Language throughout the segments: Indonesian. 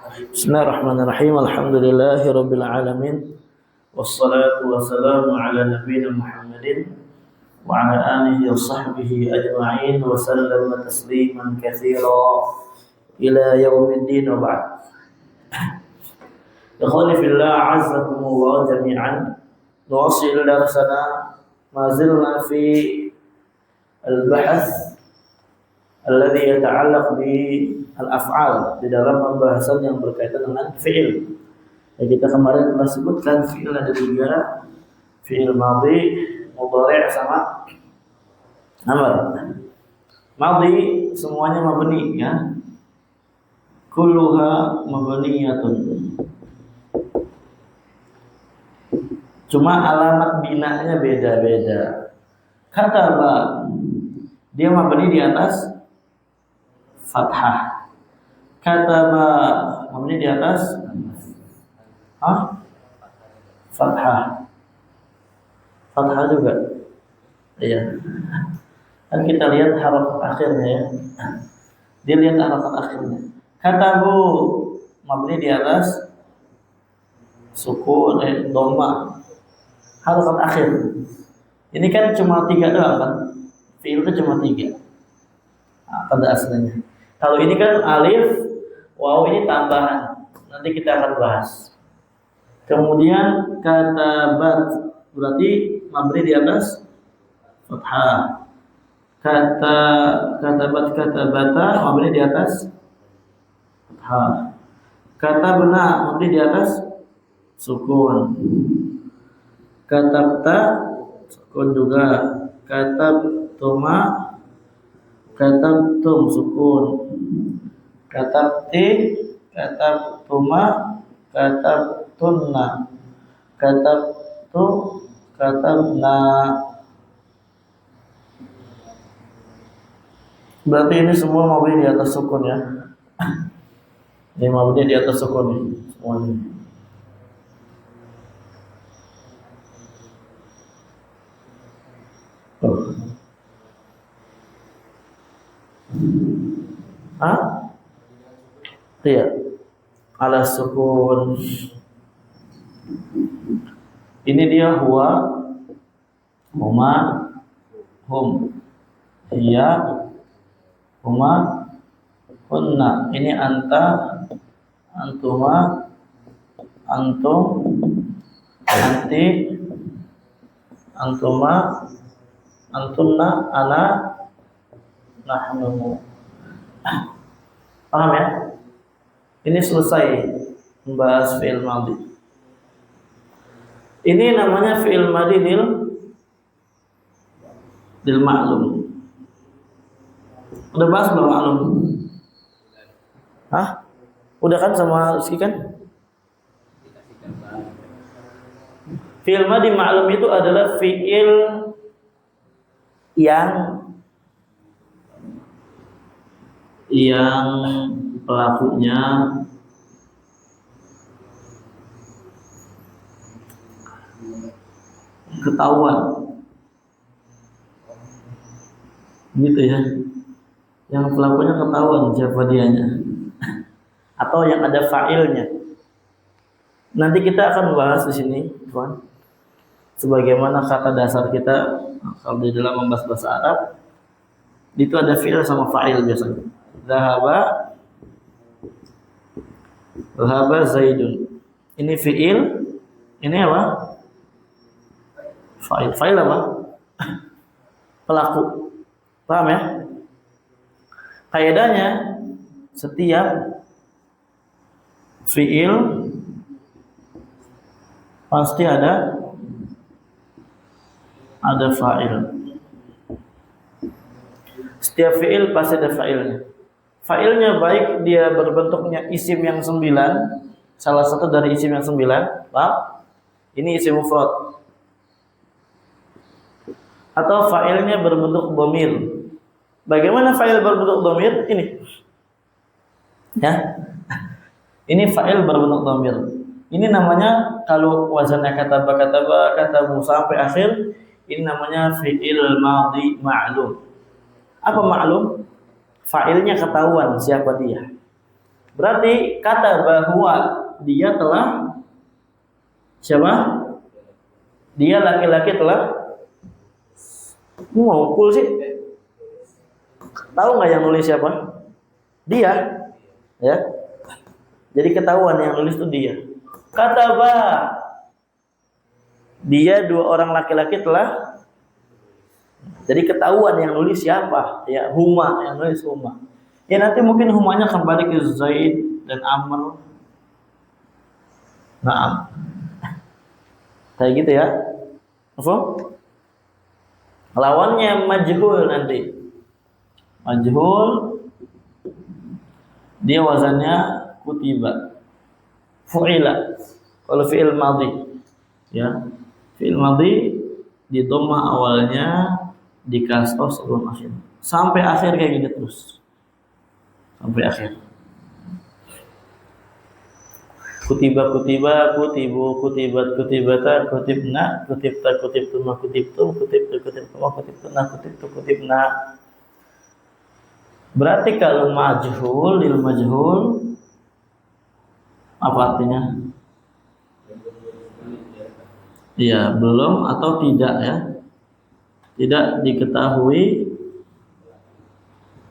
Bismillahirrahmanirrahim. Alhamdulillahirabbil alamin. Wassalatu wassalamu ala nabiyyina Muhammadin wa ala alihi wa sahbihi ajma'in wa sallama tasliman katsira ila yaumiddin wa ba'd. Ikhwani fillah, azzakumullah jami'an. Nuwasil darsana ma zilna fi al-bahth alladhi yata'allaq bi al-af'al, di dalam pembahasan yang berkaitan dengan fi'il. Ya, kita kemarin telah sebutkan fi'il ada tiga, fi'il madhi, mudhari' sama amr. Madhi semuanya mabni ya. Kulluha mabniyatun. Cuma alamat binanya beda-beda. Kataba dia mabni di atas fathah. Kataba mabni di atas fathah. Fathah juga. Iya. Kan kita lihat harakat akhirnya ya. Dia lihat harakat akhirnya. Katabu mabni di atas sukun dhamma. Harakat akhir. Ini kan cuma 3 doang kan? Fi'il itu cuma 3. Pada aslinya. Kalau ini kan alif, waw ini tambahan. Nanti kita akan bahas. Kemudian katabat berarti mabni di atas fathah. Katabata mabni di atas fathah. Katabna mabni di atas sukun. Katabta sukun juga. Katabtum sukun. Katabti, katabtuma, katabtunna, katabtu, katabna. Berarti ini semua mabni di atas sukun ya. Ini mabni di atas sukun nih semuanya. Iya. Ala sukun. Ini dia huwa, huma, hum, hiya, huma, hunna. Ini anta, antuma, antum, anti, antuma, antunna, ana, nahnu. Paham ya? Ini selesai membahas fi'il madhi. Ini namanya fi'il madhi lil ma'lum. Udah bahas belum ma'lum? Udah kan sama Rizky kan? Fi'il madhi ma'lum itu adalah fi'il yang pelakunya ketahuan, gitu ya. Yang pelakunya ketahuan siapa dianya, atau yang ada fa'ilnya. Nanti kita akan bahas di sini, Tuan. Sebagaimana kata dasar kita kalau di dalam membahas bahasa Arab, itu ada fi'il sama fa'il biasanya. Dhahaba Zaidun. Ini fi'il, ini apa? Fa'il. Fa'il apa? Pelaku. Paham ya? Kaidahnya setiap fi'il pasti ada fa'il. Setiap fi'il pasti ada fa'ilnya. Fa'ilnya baik dia berbentuknya isim yang 9, salah satu dari isim yang 9, paham? Ini isim mufrad. Atau fa'ilnya berbentuk dhamir. Bagaimana fa'il berbentuk dhamir? Ini. Ya. Ini fa'il berbentuk dhamir. Ini namanya kalau wazannya katabu sampai akhir, ini namanya fi'il madhi ma'lum. Apa ma'lum? Fa'ilnya ketahuan siapa dia. Berarti kata bahwa dia telah siapa? Dia laki-laki telah ngukul sih. Tahu nggak yang nulis siapa? Dia, ya. Jadi ketahuan yang nulis itu dia. Kata bah, dia dua orang laki-laki telah. Jadi ketahuan yang nulis siapa? Ya, huma yang nulis huma. Ya nanti mungkin humanya kembali ke Zaid dan Amr. Nah, kayak gitu ya. Apa? Lawannya majhul nanti. Majhul dia wazannya kutiba. Fu'ila. Kalau fi'il madhi, ya. Fi'il madhi di dhammah awalnya, di kasroh sebelum akhir. Sampai akhir kayak gitu terus. Sampai akhir. Kutiba, kutiba, kutibu, kutibat, kutibata, kutibna, kutibta, kutibtuma, kutibtum, kutibtu, kutibtuma, kutibtuna, kutibtu, kutibna. Berarti kalau majhul, lil majhul apa artinya? Iya, belum atau tidak ya. Tidak diketahui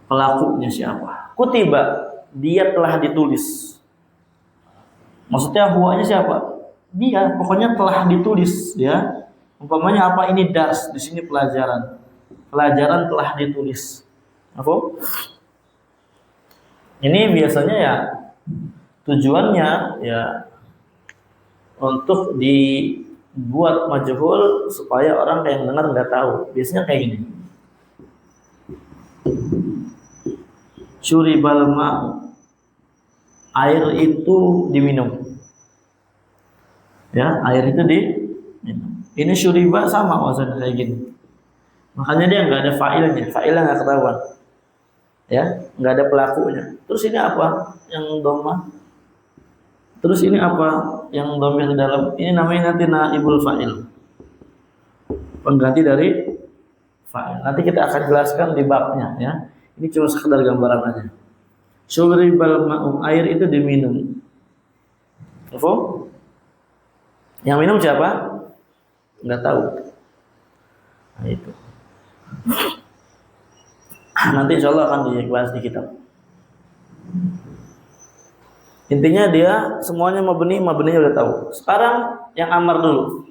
pelakunya siapa. Kutiba, dia telah ditulis. Maksudnya huwanya siapa? Dia, pokoknya telah ditulis ya. Umpamanya apa ini dars, di sini pelajaran. Pelajaran telah ditulis. Apa? Ini biasanya ya tujuannya ya untuk dibuat majhul supaya orang yang dengar nggak tahu. Biasanya kayak gini. Syuribal ma'u, air itu diminum. Ya, air itu diminum. Ini syuriba sama wazan kayak gini. Makanya dia nggak ada fa'ilnya, fa'ilnya nggak ketahuan. Ya, nggak ada pelakunya. Terus ini apa? Yang dhammah. Terus ini apa? Yang dhamir di dalam. Ini namanya nanti naibul fa'il. Pengganti dari fa'il. Nanti kita akan jelaskan di babnya ya. Ini cuma sekedar gambaran aja. Syuribal ma'u, air itu diminum. Apa? Yang minum siapa? Enggak tahu. Nah, itu. Nanti insyaallah akan dibahas di kitab. Intinya dia semuanya mabninya udah tahu. Sekarang yang amar dulu.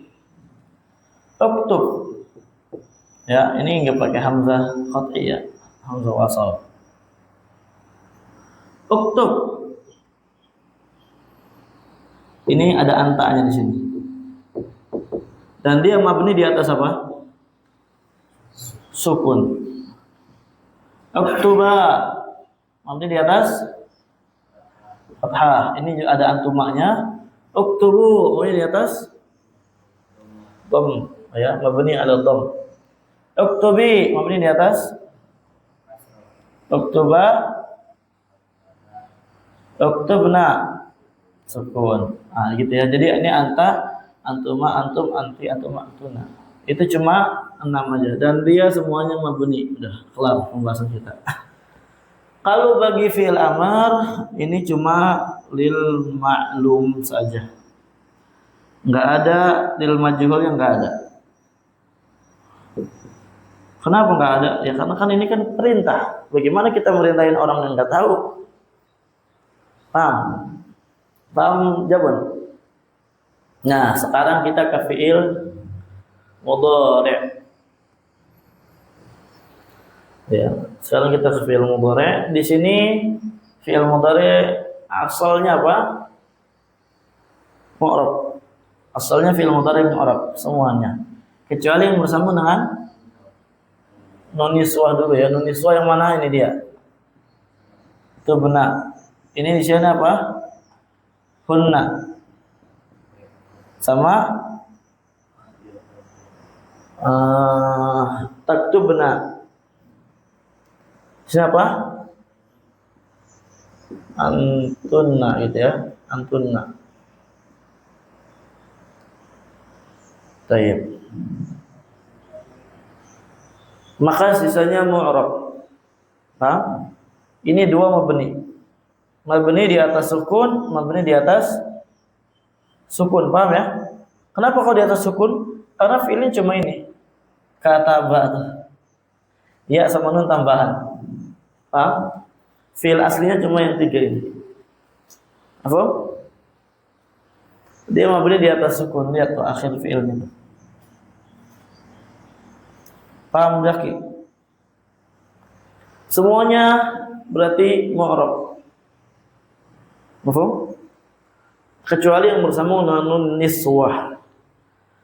Uktub. Ya, ini enggak pakai hamzah qat'iyah, hamzah wasal. Uktub. Ini ada antanya di sini. Dan dia mabni di atas apa? Sukun. Uktuba mabni di atas fathah. Ini ada antumanya. Uktubu mabni di atas dom, ya, mabni ala dom. Uktubi mabni di atas uktuba, uktubna sukun. Nah, gitu ya. Jadi ini anta, antuma, antum, anti, antuma, antuna. Itu cuma 6 aja dan dia semuanya mabni. Udah kelar pembahasan kita. Kalau bagi fi'il amar ini cuma lil ma'lum saja. Enggak ada lil majhul, yang enggak ada. Kenapa enggak ada? Ya karena kan ini kan perintah. Bagaimana kita merintahin orang yang enggak tahu? Paham? Paham Jabun? Nah, sekarang kita ke fi'il mudhari'. Ya, sekarang kita ke fi'il mudhari'. Di sini fi'il mudhari' asalnya apa? Mu'rab. Asalnya fi'il mudhari' mu'rab semuanya. Kecuali yang bersama dengan nun niswah dulu ya. Nun niswah yang mana ini dia? Itu benar. Ini di sini apa? Hunna. Sama taktubna. Siapa? Antunna gitu ya. Antunna. Tayyib. Maka sisanya mu'rab. Ini 2 mabni. Mabni di atas sukun, mabni di atas sukun, paham ya? Kenapa kok di atas sukun? Karena fiilnya cuma ini. Kataba. Ya sama nun tambahan. Paham? Fiil aslinya cuma yang 3 ini. Apa? Dia mabni di atas sukun, lihat tuh akhir fiilnya. Paham Jaki? Semuanya berarti mu'rab. Mafhum? Kecuali yang bersambung dengan nun niswah.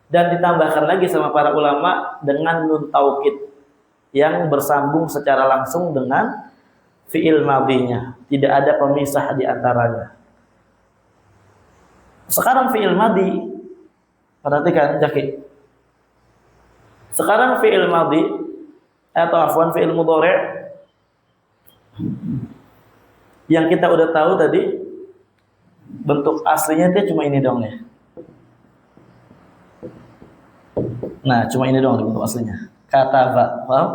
Dan ditambahkan lagi sama para ulama dengan nun taukid yang bersambung secara langsung dengan fi'il madhinya. Tidak ada pemisah di antaranya. Sekarang fi'il madhi, perhatikan Jaki. Sekarang fi'il madhi atau afwan fi'il mudhari' yang kita udah tahu tadi bentuk aslinya itu cuma ini dong ya. Nah, cuma ini dong bentuk aslinya. Kataba, paham?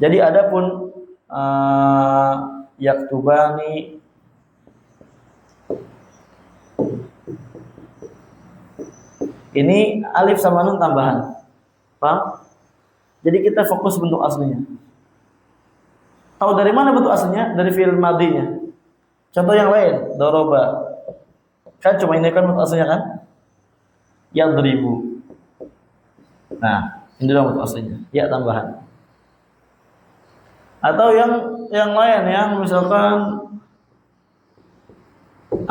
Jadi adapun yaktubani, ini alif sama nun tambahan. Paham? Jadi kita fokus bentuk aslinya. Tahu dari mana bentuk aslinya? Dari fi'il madhinya. Contoh yang lain, doroba. Kan cuma ini kan bentuk aslinya kan? Yadribu. Nah, ini dong bentuk aslinya. Ya tambahan. Atau yang lain ya, misalkan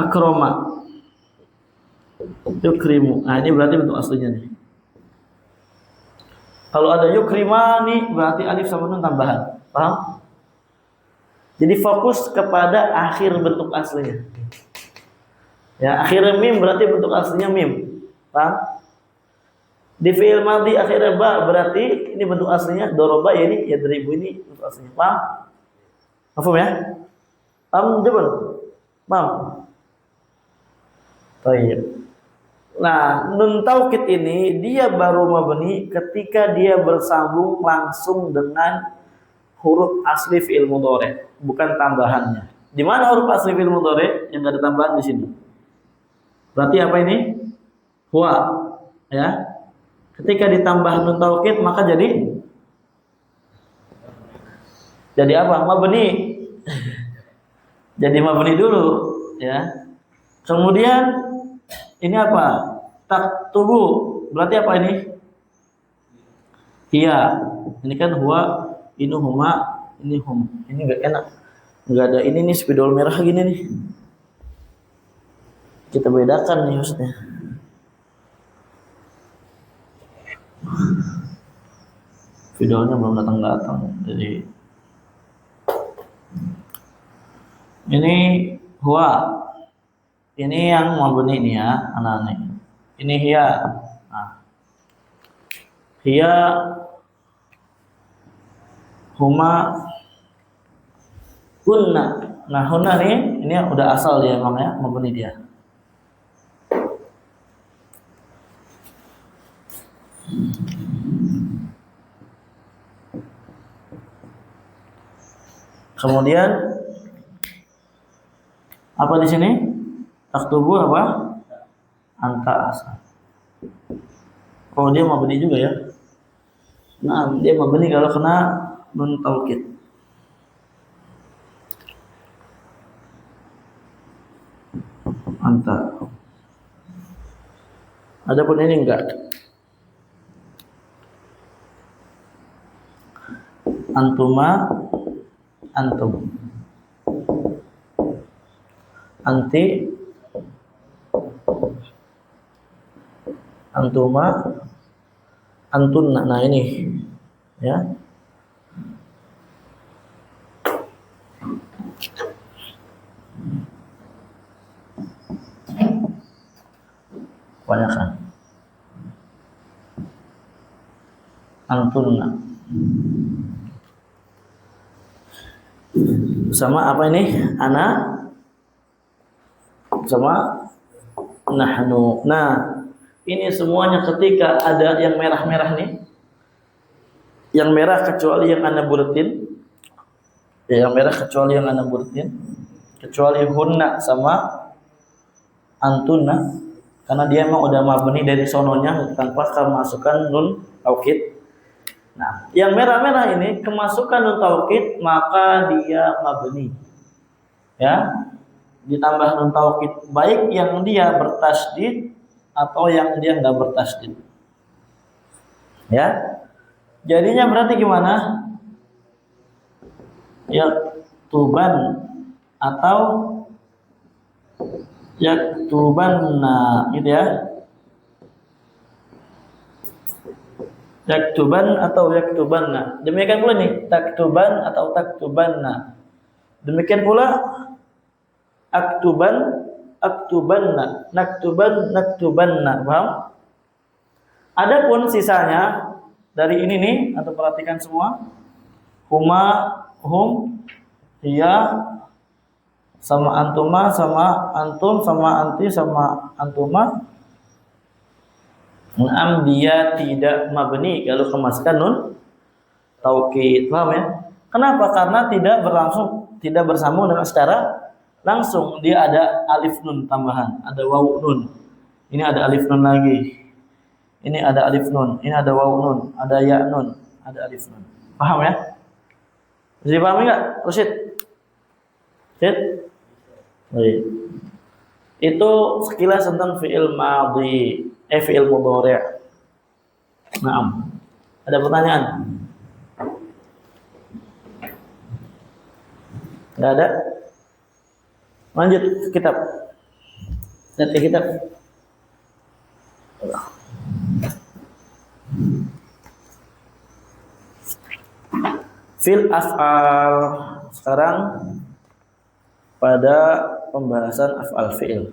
akroma. Yukrimu. Nah, ini berarti bentuk aslinya nih. Kalau ada yukrimani berarti alif sama nun tambahan. Paham? Jadi fokus kepada akhir bentuk aslinya. Ya, akhirnya mim berarti bentuk aslinya mim. Paham? Di fi'il madhi akhirnya ba berarti ini bentuk aslinya doroba, ya ini yadribu, ini bentuk aslinya. Paham? Paham ya? Paham jawaban? Paham? Baik. Nah, nun taukid ini dia baru mabni ketika dia bersambung langsung dengan huruf asli fi'il mudhari, bukan tambahannya. Di mana huruf asli fi'il mudhari yang enggak ada tambahan di sini? Berarti apa ini? Huwa, ya. Ketika ditambah nun taukid maka jadi apa? Mabni. Jadi mabni dulu, ya. Kemudian ini apa? Taktubu. Berarti apa ini? Iya. Ini kan huwa, ini huma, ini hum. Ini enggak enak. Enggak ada ini nih spidol merah gini nih. Kita bedakan nih maksudnya. Spidolnya belum datang-datang. Jadi ini huwa. Ini yang mabni ini ya, anak-anak. Ini hiya. Nah. Hiya, huma, kunna. Nah, hunna nih, ini udah asal dia namanya, mabni dia. Kemudian apa di sini? Taktubu apa? Anta asal. Oh, dia mabni juga ya. Nah, dia mabni kalau kena nun taukid. Anta. Adapun ini enggak. Antuma, antum. Anti, antuma, antun. Nah ini ya. Kebanyakan antunna sama apa ini? Ana sama nahnu. Nah, ini semuanya ketika ada yang merah-merah nih, yang merah kecuali yang ana buletin, ya, yang merah kecuali yang ana buletin, kecuali hunna sama antunna, karena dia memang udah mabni dari sononya tanpa kemasukan nun taukid. Nah, yang merah-merah ini kemasukan nun taukid maka dia mabni. Ya, ditambah nun taukid baik yang dia bertasydid atau yang dia enggak bertasydid. Ya. Jadinya berarti gimana? Yaktuban atau yaktubanna gitu ya. Yaktuban atau yaktubanna. Demikian pula nih, taktuban atau taktubanna. Demikian pula aktuban, aktubanna, naktuban, naktubanna. Paham? Adapun sisanya dari ini nih, atau perhatikan semua. Huma, hum, hiya, sama antuma, sama antum, sama anti, sama antuma. Naam, dia tidak mabni kalau kemaskan nun taukid. Paham ya? Kenapa? Karena tidak bersambung dengan secara langsung. Dia ada alif nun tambahan, ada wawu nun. Ini ada alif nun lagi. Ini ada alif nun, ini ada wawu nun, ada ya nun, ada alif nun. Paham ya? Jadi paham enggak? Rusyid? Rusyid? Baik. Itu sekilas tentang fi'il madhi, fi'il mudhari'. Naam. Ada pertanyaan? Enggak ada? Lanjut kitab. Lihat ke kitab. Fil af'al. Sekarang pada pembahasan af'al fi'il.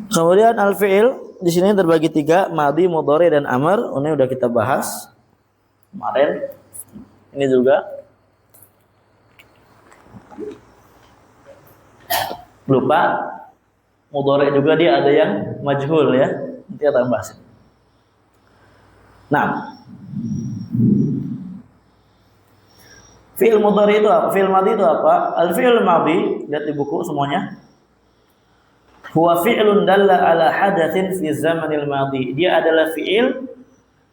Kemudian al-fi'il di sini terbagi 3, madhi, mudhari dan amr. Ini udah kita bahas kemarin. Ini juga lupa. Mudhari juga dia ada yang majhul ya. Nanti kita bahas. Nah, fi'il mudhari itu apa? Fi'il madhi itu apa? Al-fi'il madhi, lihat di buku semuanya. Huwa fi'lun dalla ala hadatsin fi zamanil madhi. Dia adalah fi'il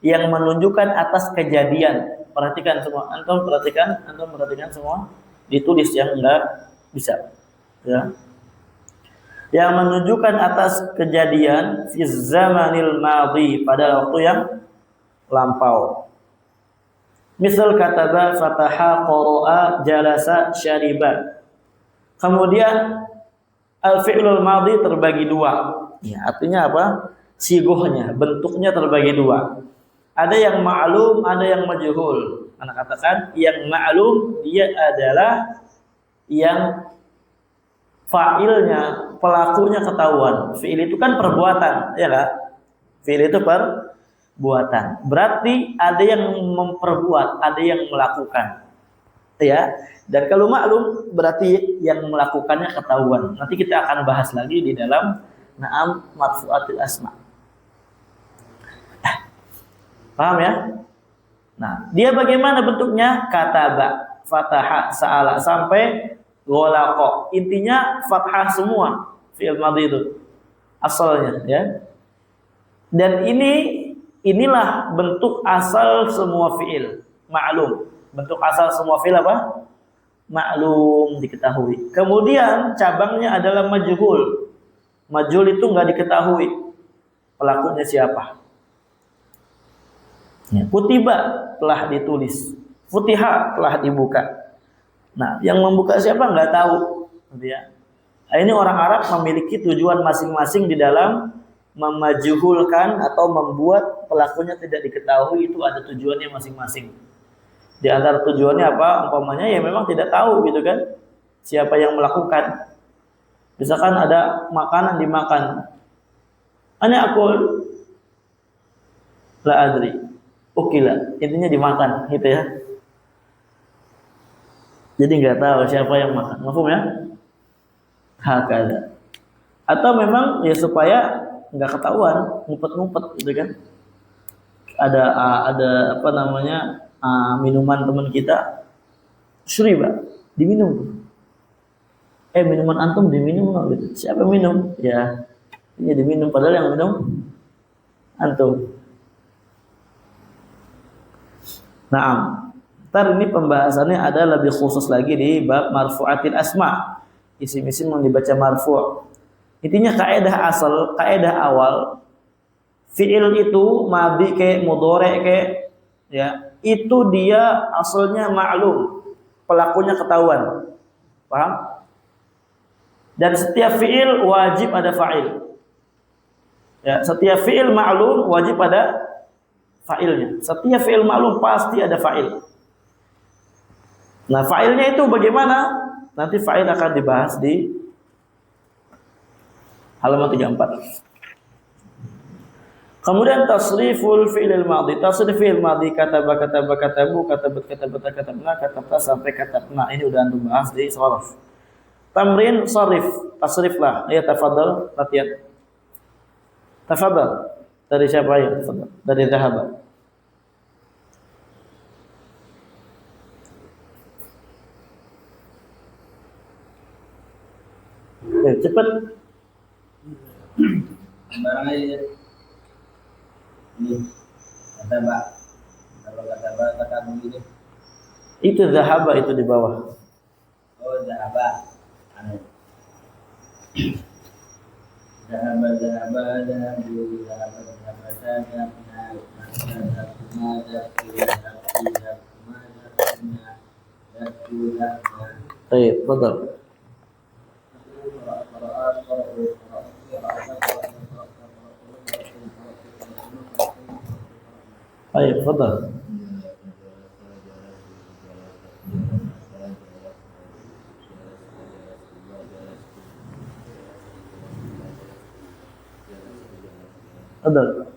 yang menunjukkan atas kejadian. Perhatikan semua. Antum perhatikan semua. Ditulis yang enggak bisa. Ya. Yang menunjukkan atas kejadian fi zamanil madhi, pada waktu yang lampau. Misal kataba, fataha, qara'a, jalasa, syariba. Kemudian al-fi'lul madhi terbagi 2. Ya, artinya apa? Sigohnya, bentuknya terbagi 2. Ada yang ma'lum, ada yang majhul. Anak katakan yang ma'lum dia adalah yang fa'ilnya, pelakunya ketahuan. Fi'il itu kan perbuatan, ya kan? Fi'il itu perbuatan. Berarti ada yang memperbuat, ada yang melakukan. Ya. Dan kalau maklum berarti yang melakukannya ketahuan. Nanti kita akan bahas lagi di dalam na'am marfu'atil asma. Paham ya? Nah, dia bagaimana bentuknya? Kataba, fataha, sa'ala sampai ghalaqa. Intinya fathah semua fi'il madhi itu. Asalnya ya. Dan inilah bentuk asal semua fi'il ma'lum. Bentuk asal semua fi'il apa? Maklum, diketahui. Kemudian cabangnya adalah majhul. Majhul itu enggak diketahui pelakunya siapa. Ya, kutiba telah ditulis, futiha telah dibuka. Nah, yang membuka siapa enggak tahu, ya. Nah, ini orang Arab memiliki tujuan masing-masing di dalam memajhulkan atau membuat pelakunya tidak diketahui, itu ada tujuannya masing-masing. Di antara tujuannya apa? Umpamanya ya memang tidak tahu gitu kan siapa yang melakukan. Misalkan ada makanan dimakan. Ana aku la adri. Ukila, intinya dimakan gitu ya. Jadi enggak tahu siapa yang makan. Mafhum ya? Hakala. Atau memang ya supaya nggak ketahuan ngumpet-ngumpet gitu kan. Ada apa namanya minuman teman kita syriba diminum tuh. Minuman antum diminum nggak gitu? Siapa minum? Ya, ini diminum padahal yang minum antum. Nah, ntar ini pembahasannya ada lebih khusus lagi di bab marfu'atil asma. Isim-isim yang dibaca marfu'. Intinya kaidah awal fi'il itu madi kayak mudhari kayak ya, itu dia asalnya ma'lum. Pelakunya ketahuan. Paham? Dan setiap fi'il wajib ada fa'il. Ya, setiap fi'il ma'lum wajib ada fa'ilnya. Setiap fi'il ma'lum pasti ada fa'il. Nah, fa'ilnya itu bagaimana? Nanti fa'il akan dibahas di halaman 34. Kemudian tasriful fi'il madhi. Tasrif fi'il madhi kataba katabu katabat katabna katabta sampai katabna. Ini udah antum bahas di sharaf. Tamrin sarif, tasriflah. Ayo tafadhal latihan. Tafadhal. Dari siapa ya? Tafadhal. Dari Dhahaba. Cepat. Barang aja. Ini kata Mbak. Kalau kata begini. Itu Dhahaba itu di bawah. Oh, Dhahaba. Anu. Dhahaba Baik, betul. Baik, betul. Betul.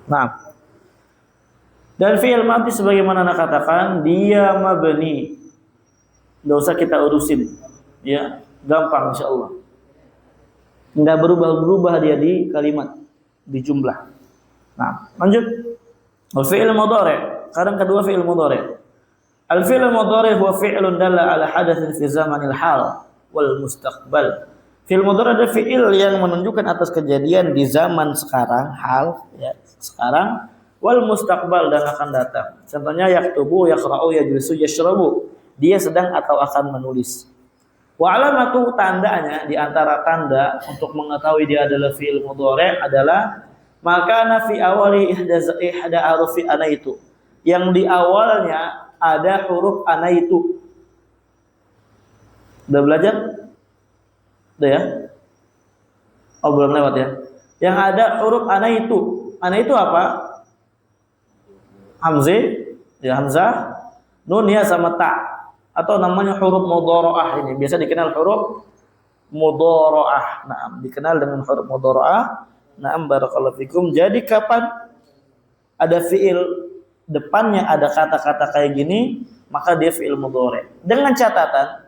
Nah, dan fi'il madhi sebagaimana anak katakan dia mabni. Enggak usah kita urusin. Ya, gampang insyaallah. Enggak berubah-berubah dia di kalimat, di jumlah. Nah, lanjut. Fi'il mudhari'. Kadang kedua fi'il mudhari'. Al-fi'il mudhari' huwa fi'lun dalla 'ala hadatsin fi zamanil hal wal mustaqbal. Fi'il mudhari' adalah fi'il yang menunjukkan atas kejadian di zaman sekarang, hal ya, sekarang wal mustaqbal dan akan datang. Contohnya yaktubu, yaqra'u, yajlisu, yashrabu. Dia sedang atau akan menulis. Wa alamatu tandanya di antara tanda untuk mengetahui dia adalah fi'il mudhari' adalah maka fi awali ihda harufi anaitu. Yang di awalnya ada huruf anaitu. Udah belajar? Udah ya? Oh, belum lewat ya. Yang ada huruf anaitu. Anaitu apa? Hamzah, nun ya sama ta. Atau namanya huruf mudhara'ah ini. Biasa dikenal huruf mudhara'ah. Nah, dikenal dengan huruf mudhara'ah. Naam barakallahu fikum. Jadi kapan ada fiil depannya ada kata-kata kayak gini, maka dia fiil mudhari'. Dengan catatan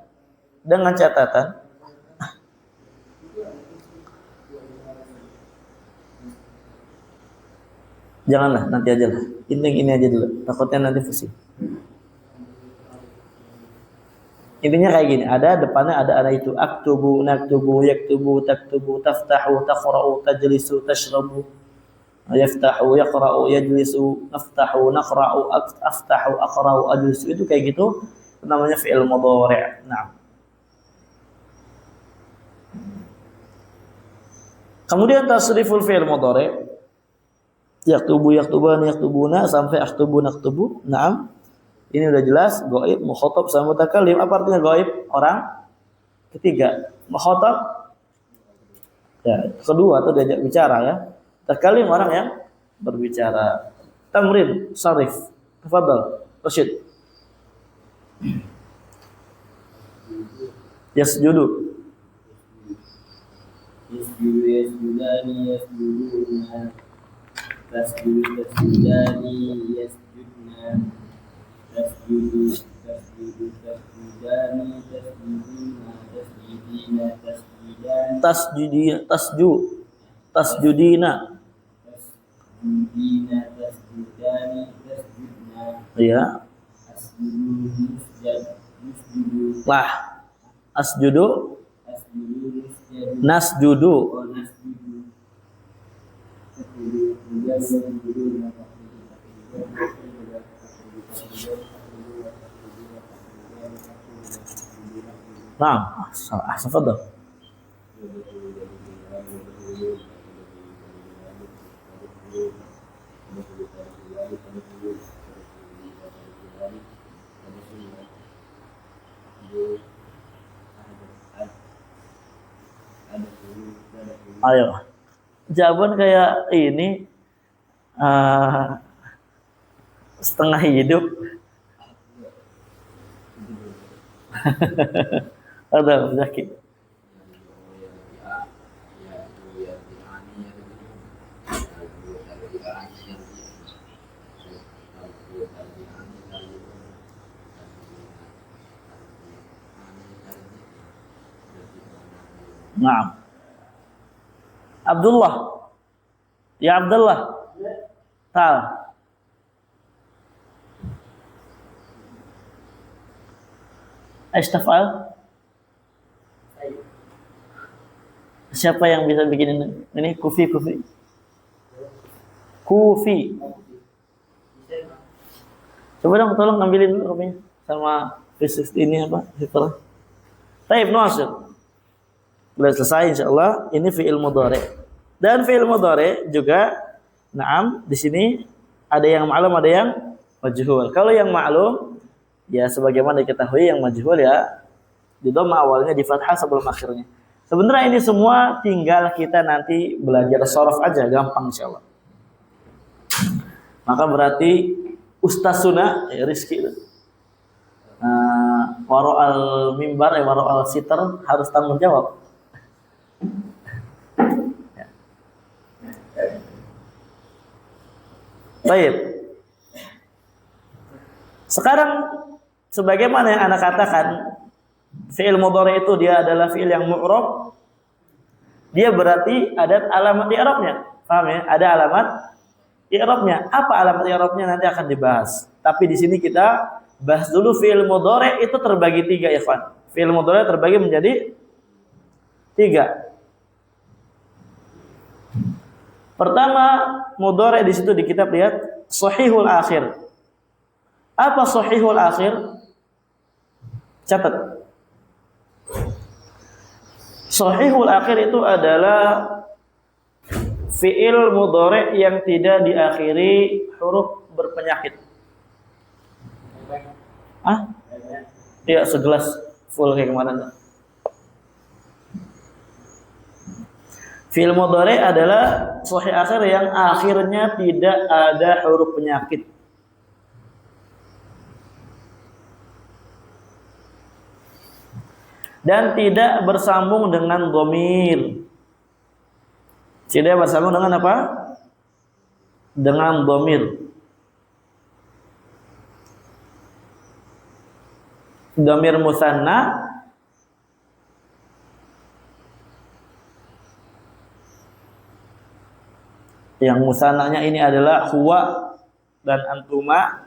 janganlah, nanti aja lah. Ini aja dulu. Takutnya nanti pusing. Intinya kayak gini, ada depannya ada itu aktubu, naktubu, yaktubu, taktubu, taftahu, taqra'u, tajlisu, tashrabu, yaftahu, yaqra'u, yajlisu, naftahu, naqra'u, aftahu, aqra'u, ajlisu. Itu kayak gitu namanya fi'il mudhari'. Nah. Kemudian tasriful fi'il mudhari', yaktubu, yaktubani, yaktubuna sampai aktubu, naktubu. Naam. Ini udah jelas, ghaib, mukhatab sama mutakallim. Apa artinya ghaib? Orang ketiga. Mukhatab ya, kedua atau diajak bicara ya. Mutakallim orang yang berbicara. Tamrin, sarif. Tafadhal, Rashid. Yasjudu. Yasjudani, yasjuduna. Tasjudu, tasjudani, yasjudna. tasjudu tasjudu tasjudani tasjudina tasjudina tasjudan tasjudina tasjudina tasjudani tasjudna ya asjudu musjudu lah asjudu asjudu musjudu nasjudu nasjudu Naam, tafadhal. Ayo. Jawaban kayak ini setengah hidup. Ada Zaki. Naam. Abdullah. Ya Abdullah. Tal. Istafal. Siapa yang bisa bikin ini? Kufi. Coba dong tolong ambilin dulu kopinya sama fisik ini apa? Fitra. Baik, Nasir. Sudah selesai insyaallah. Ini fi'il mudhari'. Dan fi'il mudhari' juga na'am di sini ada yang ma'lum, ada yang majhul. Kalau yang ma'lum ya sebagaimana diketahui, yang majhul ya di dhamma awalnya, di fathah sebelum akhirnya. Sebenarnya ini semua tinggal kita nanti belajar shorof aja, gampang insyaallah. Maka berarti Ustaz Suna ya Rizki waro al mimbar waro al sitar harus tanggung jawab. Baik. Sekarang sebagaimana yang Anda katakan, fi'il mudhari itu dia adalah fi'il yang mu'rab. Dia berarti ada alamat i'rabnya. Paham ya? Ada alamat i'rabnya. Apa alamat i'rabnya nanti akan dibahas. Tapi di sini kita bahas dulu fi'il mudhari itu terbagi 3 ya, ikhwan. Fi'il mudhari terbagi menjadi 3. Pertama, mudhari di situ di kitab lihat sahihul akhir. Apa sahihul akhir? Catat. Sahihul akhir itu adalah fi'il mudhari yang tidak diakhiri huruf berpenyakit. Iya, segelas full kayak kemarin. Fi'il mudhari adalah sahih akhir yang akhirnya tidak ada huruf penyakit. Dan tidak bersambung dengan dhamir. Tidak bersambung dengan apa? Dengan dhamir. Dhamir musanna yang musannanya ini adalah huwa dan antuma,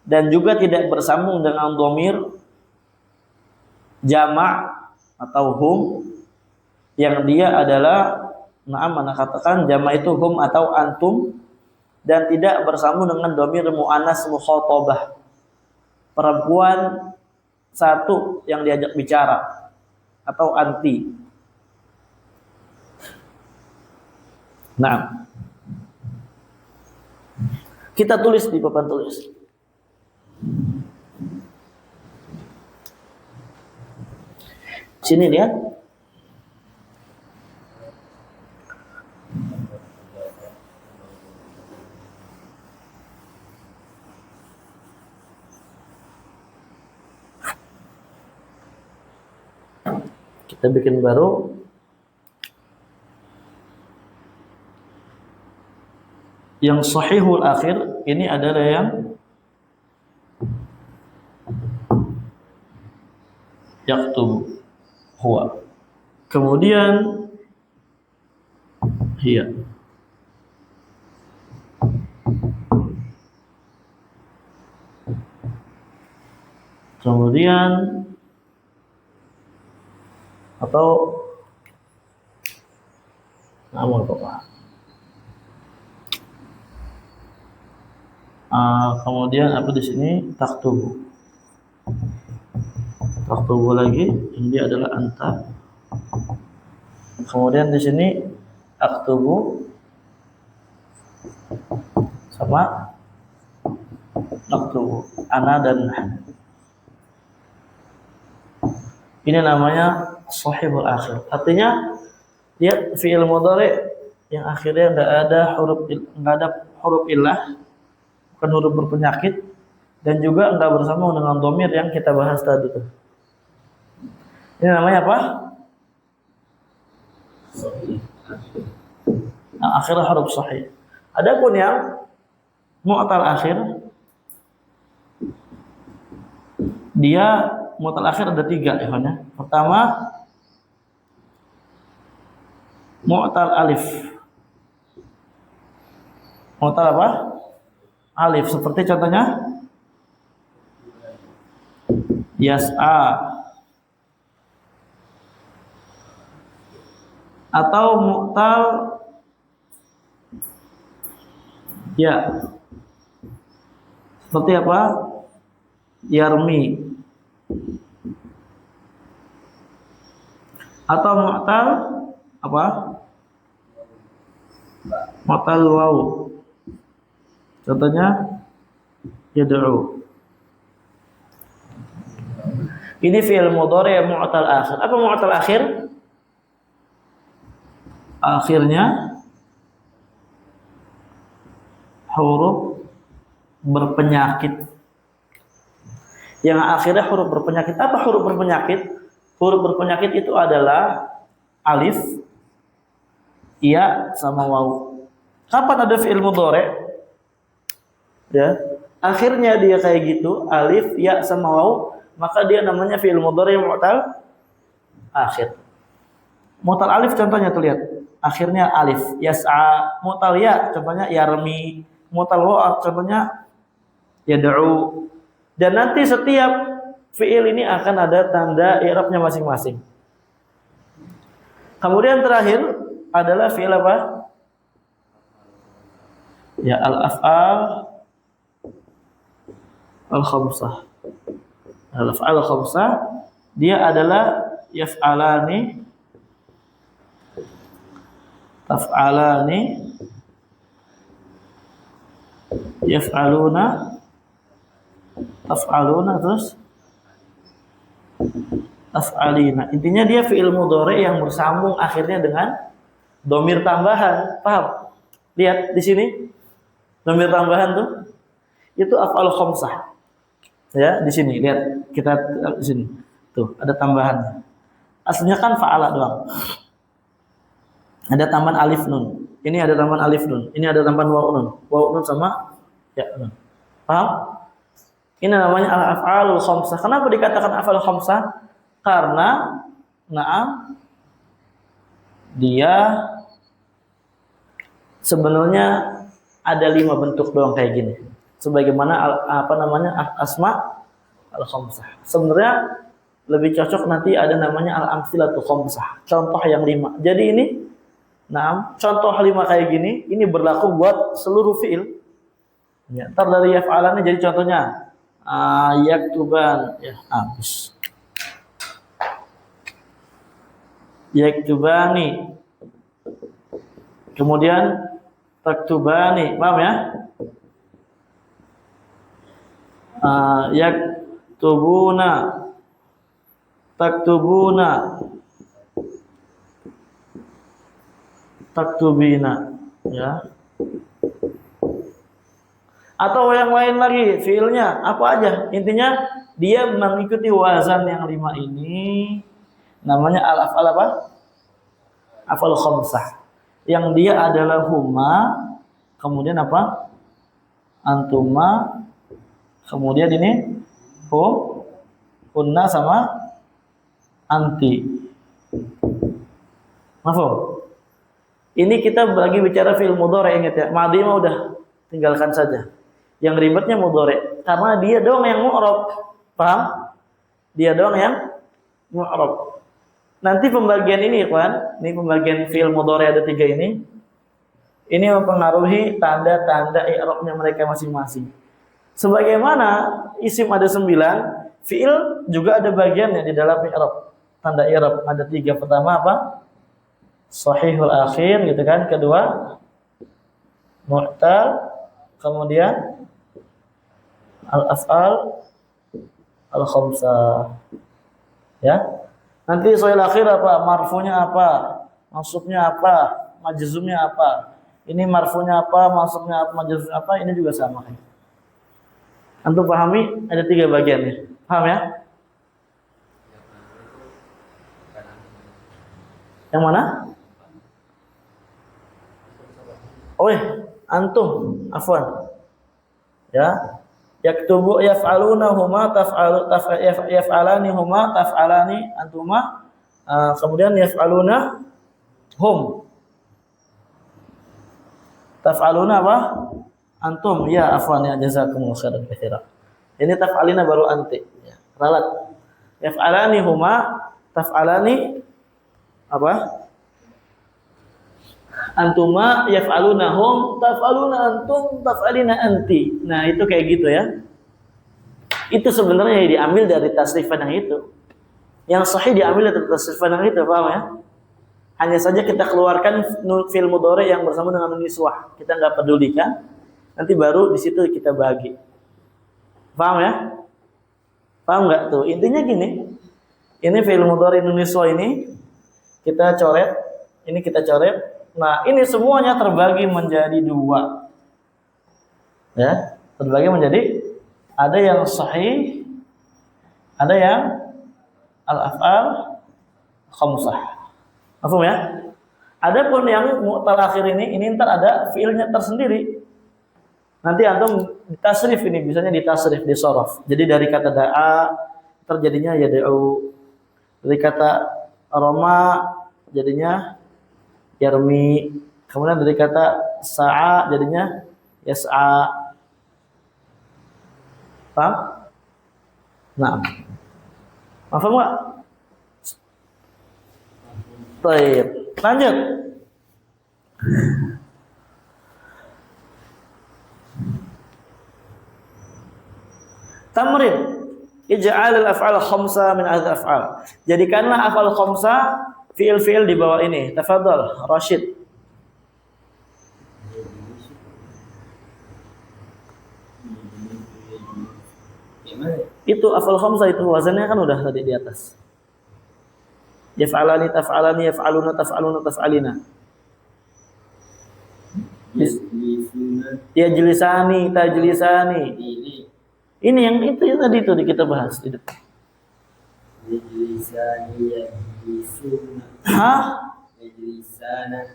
dan juga tidak bersambung dengan dhamir jama' atau hum yang dia adalah mana katakan jama' itu hum atau antum, dan tidak bersambung dengan dhamir muannas mukhatabah, perempuan satu yang diajak bicara atau anti. Nah, kita tulis di papan tulis. Sini lihat. Kita bikin baru. Yang sahihul akhir ini adalah yang yaktubu huwa. Kemudian hiya. Kemudian atau nama apa? Kemudian apa di sini? Taktubu. Taktubu lagi, ini adalah anta. Kemudian di sini aktubu sama naktubu, ana dan nahnu. Ini namanya shahihul akhir. Artinya dia fi'il mudhari yang akhirnya enggak ada huruf illah, bukan huruf berpenyakit, dan juga enggak bersama dengan dhamir yang kita bahas tadi tuh. Ini namanya apa? Yang akhirnya huruf sahih. Adapun yang mu'tal akhir, dia mu'tal akhir ada 3 ya. Pertama mu'tal alif. Mu'tal apa? Alif. Seperti contohnya yas'a, atau mu'tal ya. Seperti apa? Yarmi. Atau mu'tal apa? Mu'tal waw. Contohnya yad'u. Ini fi'il mudhari mu'tal akhir. Apa mu'tal akhir? Akhirnya huruf berpenyakit. Yang akhirnya huruf berpenyakit. Apa huruf berpenyakit? Huruf berpenyakit itu adalah alif, ya, sama waw. Kapan ada fi'il mudhari? Ya, akhirnya dia kayak gitu, alif, ya, sama waw, maka dia namanya fi'il mudhari mu'tal akhir. Mu'tal alif contohnya tuh lihat. Akhirnya alif, yas'a. Mu'tal ya contohnya yarmi. Mu'tal waw contohnya yad'u. Dan nanti setiap fi'il ini akan ada tanda i'rabnya masing-masing. Kemudian terakhir adalah fi'il apa? Ya, al-af'al al-khamsah. Al-af'al al-khamsah dia adalah yaf'alani, taf'alani, yaf'aluna, taf'aluna, terus taf'alina. Intinya dia fi'il mudhari yang bersambung akhirnya dengan dhamir tambahan. Paham? Lihat di sini. Dhamir tambahan tuh itu af'al khamsah. Ya, di sini lihat, kita di sini. Tuh, ada tambahan. Aslinya kan fa'ala doang. Ada tambahan alif nun. Ini ada tambahan alif nun. Ini ada tambahan waw nun. Waw nun sama ya nun. Paham? Ini namanya al-af'alul khamsah. Kenapa dikatakan af'al khamsah? Karena dia sebenarnya ada 5 bentuk doang kayak gini. Sebagaimana asma al-khamsah. Sebenarnya lebih cocok nanti ada namanya al-amthilatul khamsah. Contoh yang 5. Jadi ini contoh 5 kayak gini, ini berlaku buat seluruh fi'il. Ya, ntar dari yaf'alannya jadi contohnya yaktuban, ya, habis. Yaktubani. Kemudian taktubani, paham ya? Yaktubuna, taktubuna, taktubina, ya. Atau yang lain lagi, fiilnya apa aja? Intinya dia mengikuti wazan yang 5 ini, namanya al-af'al apa? Af'al khamsah. Yang dia adalah huma, kemudian apa? Antuma, kemudian ini hum, kunna sama anti. Mafhum? Ini kita lagi bicara fi'il mudhari, ingat ya. Madhi mah udah tinggalkan saja. Yang ribetnya mudhari karena dia doang yang mu'rab. Paham? Dia doang yang mu'rab. Nanti pembagian ini, ikhwan, ini pembagian fi'il mudhari ada 3 ini. Ini mempengaruhi tanda-tanda i'rabnya mereka masing-masing. Sebagaimana isim ada 9, fi'il juga ada bagiannya di dalam i'rab. Tanda i'rab ada 3. Pertama apa? Shahihul akhir gitu kan. Kedua mu'tal, kemudian al-af'al al-khamsah. Ya. Nanti shahihul akhir apa? Marfu'nya apa? Mansubnya apa? Majzumnya apa? Ini marfu'nya apa? Mansubnya apa? Majzumnya apa? Ini juga sama kan. Antum pahami ada 3 bagian nih. Paham ya? Yang mana? Oh, antum, afwan. Ya. Yaktubu yaf'aluna huma yaf'alani huma taf'alani antuma. Kemudian yaf'aluna hum. Taf'aluna apa? Antum. Ya, afwan ya, jazakumullahu khairan katsiran. Ini taf'alina baru anti, ya. Ralat. Yaf'alani huma taf'alani apa? Antuma yaf'alunahum taf'aluna antum taf'alina anti. Nah, itu kayak gitu ya. Itu sebenarnya diambil dari tasrifan yang itu. Yang sahih diambil dari tasrifan yang itu, paham ya? Hanya saja kita keluarkan fi'il mudhari yang bersama dengan nun niswah. Kita enggak pedulikan. Nanti baru di situ kita bagi. Paham ya? Paham enggak tuh? Intinya gini. Ini fi'il mudhari nun niswah ini kita coret, ini kita coret. Nah, ini semuanya terbagi menjadi 2. Ya, terbagi menjadi ada yang sahih, ada yang al-af'al khamsah. Paham ya? Adapun yang mu'tal akhir ini ntar ada fiilnya tersendiri. Nanti antum ditasrif ini, bisanya ditasrif, disorof. Jadi dari kata da'a terjadinya yad'u. Dari kata roma jadinya yarmi. Kemudian dari kata sa'a jadinya yas'a. Paham? Nah. Paham enggak? Baik. Lanjut. Tamrin. Ij'al al-af'al khamsa min al-af'al. Jadikanlah af'al khamsa fiil-fiil di bawah ini. Tafadhal, Rashid. Itu af'al khamsa itu wazannya kan udah tadi di atas. Yaf'alani, taf'alani, yaf'aluna, taf'aluna, taf'alina. Yajlisani, tajlisani. Ini yang itu yang tadi itu kita bahas di depan. Yajlisani, yajlisuna. Hah? Yajlisana.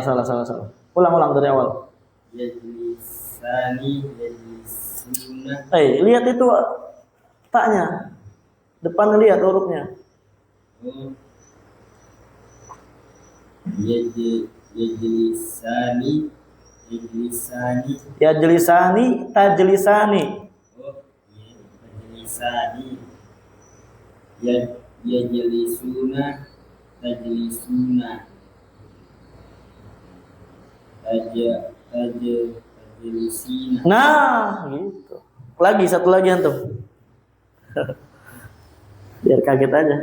Salah. Ulang dari awal. Yajlisani, yajlisuna. Lihat itu taknya. Depan lihat hurufnya. Yajlisani, yajlisani. Yajlisani, tajlisani. Yajlisani. Yajlisuna, tajlisuna. Tajlisina. Nah, gitu. Lagi satu lagi antum. Biar kaget aja.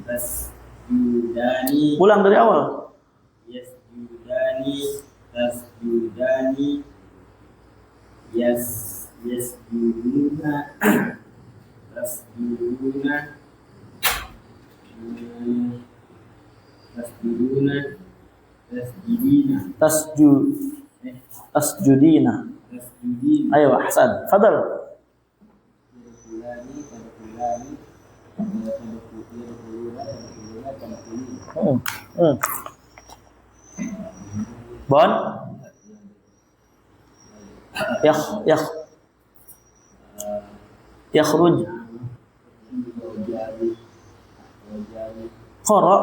Tasjudani. Ulang dari awal. Yasjudani, tasjudani. Yasjuduna. Tasjuduna. Tasjuduna. Tasjudina. Tasjudina. Tasjudina. Ayo, Hasan. Fadal. Bon. Yakhruj. Rojali. Rojali. Khara.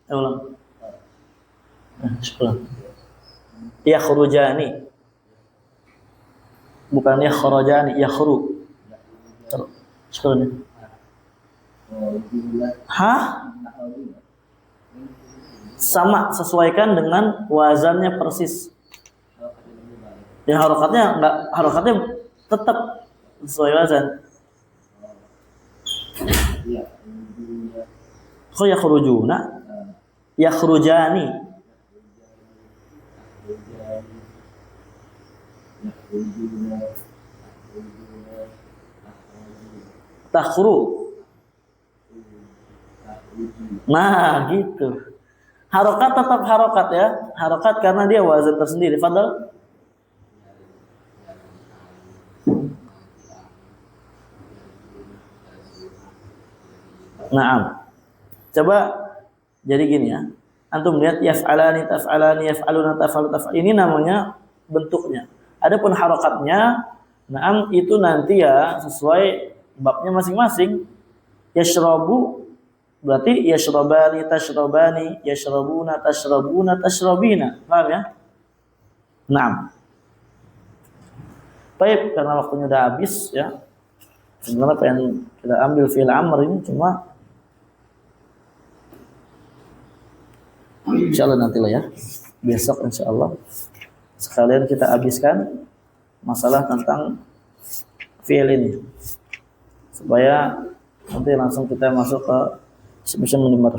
Ulang. Sekolah. Yakhrujani. Bukan yakhrujani, yakhru. Sekolah. Hah? Sama, sesuaikan dengan wazannya persis. Ya harokatnya tetap sesuai wazan. Kok yakhrujuna? Yakhrujani. Takhru. Nah, gitu. Harokat tetap harokat ya. Harokat karena dia wazan tersendiri. Fadal. Naam. Coba jadi gini ya. Antum lihat yaf'alani, taf'alani, yaf'aluna, taf'alu, taf'al. Ini namanya bentuknya. Adapun harokatnya, naam itu nanti ya sesuai babnya masing-masing. Yashrabu berarti yashrabani, tashrabani, yashrabuna, tashrabuna, tashrabina. Paham ya? Naam. Baik, karena waktunya udah habis ya. Sebenarnya pengen kita ambil fi'il amr ini cuma insyaallah nantilah ya. Besok insyaallah sekalian kita habiskan masalah tentang fi'il ini. Supaya nanti langsung kita masuk ke bisa menimba.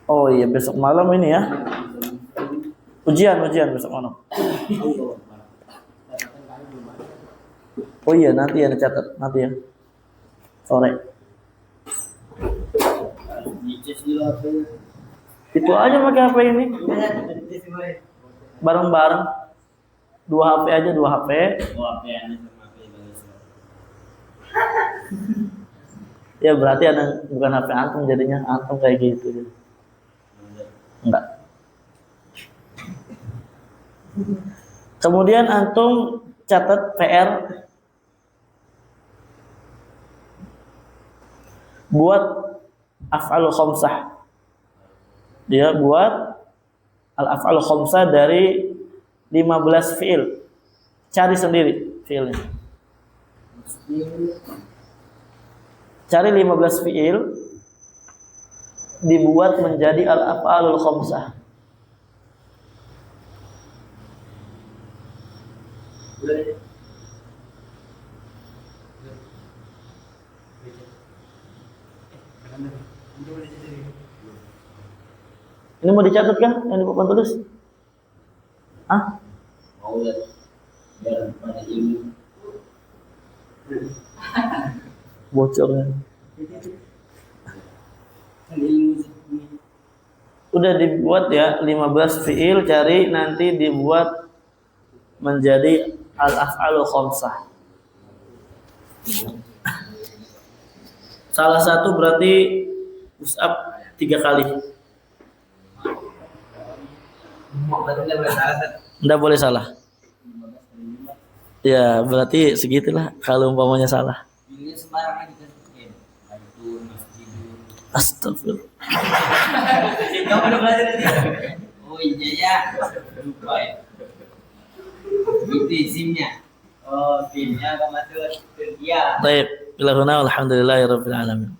Oh iya, besok malam ini ya. Ujian besok malam. Oh iya, nanti ya dicatat, nanti ya. Sore. Itu aja pakai HP ini. Bareng-bareng. 2 HP aja, 2 HP. Ya berarti ada bukan HP antum jadinya antum kayak gitu. Enggak. Kemudian antum catat PR buat af'alul khamsah. Dia buat al-af'alul khamsah dari 15 fi'il. Cari sendiri fi'ilnya. Cari 15 fi'il dibuat menjadi al-af'alul khamsah. Ini mau dicatat kan? Yang di papan tulis? Ah? Mau lihat biar pada ilmu. Bocornya. Udah dibuat ya 15 fi'il, cari nanti dibuat menjadi al-af'alul khamsah. Salah satu berarti push-up 3 kali. Nggak boleh salah. Ya berarti segitulah kalau umpamanya salah. Astagfirullah. Oh iya ya. Lupa ya. Itu isimnya. Oh, timnya kamu masuk kerja. Baik, bilahuna alhamdulillahirabbil alamin.